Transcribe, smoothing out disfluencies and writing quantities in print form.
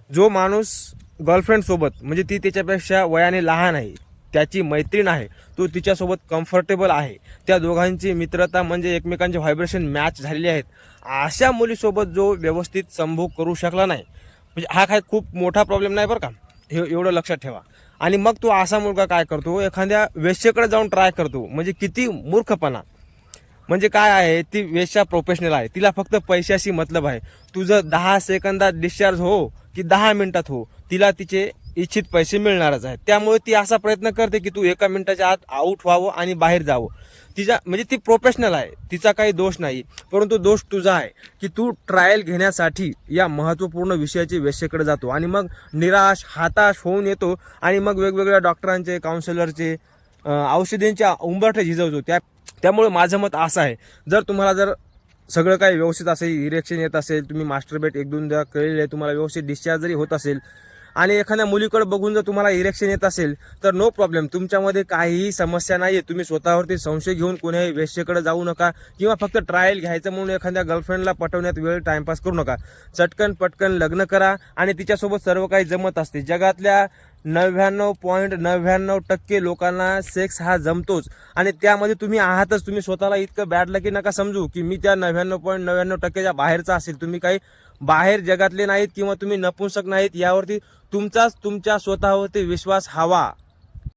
जो माणूस गर्लफ्रेंड सोबत म्हणजे ती त्याच्यापेक्षा वयाने लहान आहे, त्याची मैत्रीण आहे, तो तिच्यासोबत कम्फर्टेबल आहे, त्या दोघांची मित्रता म्हणजे एकमेकांचे व्हायब्रेशन मॅच झालेले आहेत, अशा मुलीसोबत जो व्यवस्थित संभोग करू शकला नाही, म्हणजे हा काय खूप मोठा प्रॉब्लेम नाही बरं का, हे एवढं लक्षात ठेवा. आणि मग तो असा मुलगा काय करतो, एखाद्या वेश्येकडे जाऊन ट्राय करतो, म्हणजे किती मूर्खपणा. म्हणजे काय आहे, ती वेश्या प्रोफेशनल आहे, तिला फक्त पैशाशी मतलब आहे. तुझं 10 सेकंदात डिस्चार्ज हो की 10 मिनिटात हो, तिला तिचे इच्छित पैसे मिळणारच आहेत. त्यामुळे ती असा प्रयत्न करते की तू 1 मिनिटाच्या आत आऊट व्हावं आणि बाहेर जावं. तिच्या म्हणजे ती प्रोफेशनल आहे, तिचा काही दोष नाही, परंतु दोष तुझा आहे की तू ट्रायल घेण्यासाठी या महत्त्वपूर्ण विषयाची वेश्येकडे जातो आणि मग निराश हताश होऊन येतो आणि मग वेगवेगळ्या डॉक्टरांचे काउन्सिलरचे औषधींच्या उंबरठे झिजवतो. त्यामुळे माझं मत असं आहे, जर सगळं काही व्यवस्थित असेल, इरेक्शन येत असेल, तुम्ही मास्टरबेट 1-2दा केलेले आहे, तुम्हाला व्यवस्थित डिस्चार्ज जरी होत असेल आणि एखाद्या मुलीकडे बघून जर तुम्हाला इरेक्शन येत असेल तर नो प्रॉब्लेम, तुमच्यामध्ये काहीही समस्या नाही आहे. तुम्ही स्वतःवरती संशय घेऊन कोण्याही वेश्येकडे जाऊ नका किंवा फक्त ट्रायल घ्यायचं म्हणून एखाद्या गर्लफ्रेंडला पटवण्यात वेळ टाइमपास करू नका. चटकन पटकन लग्न करा आणि तिच्यासोबत सर्व काही जमत असते. जगातल्या 99.99% लोकांना सेक्स हा जमतोच आणि त्यामध्ये तुम्ही आहातच. तुम्ही स्वतःला इतकं बॅड लकी नका समजू की मी त्या 99.99%च्या बाहेरचा असेल. तुम्ही काही बाहेर जगातले नाहीत किंवा तुम्ही नपुंसक नाहीत. यावरती तुमचा स्वतःवरती विश्वास हवा.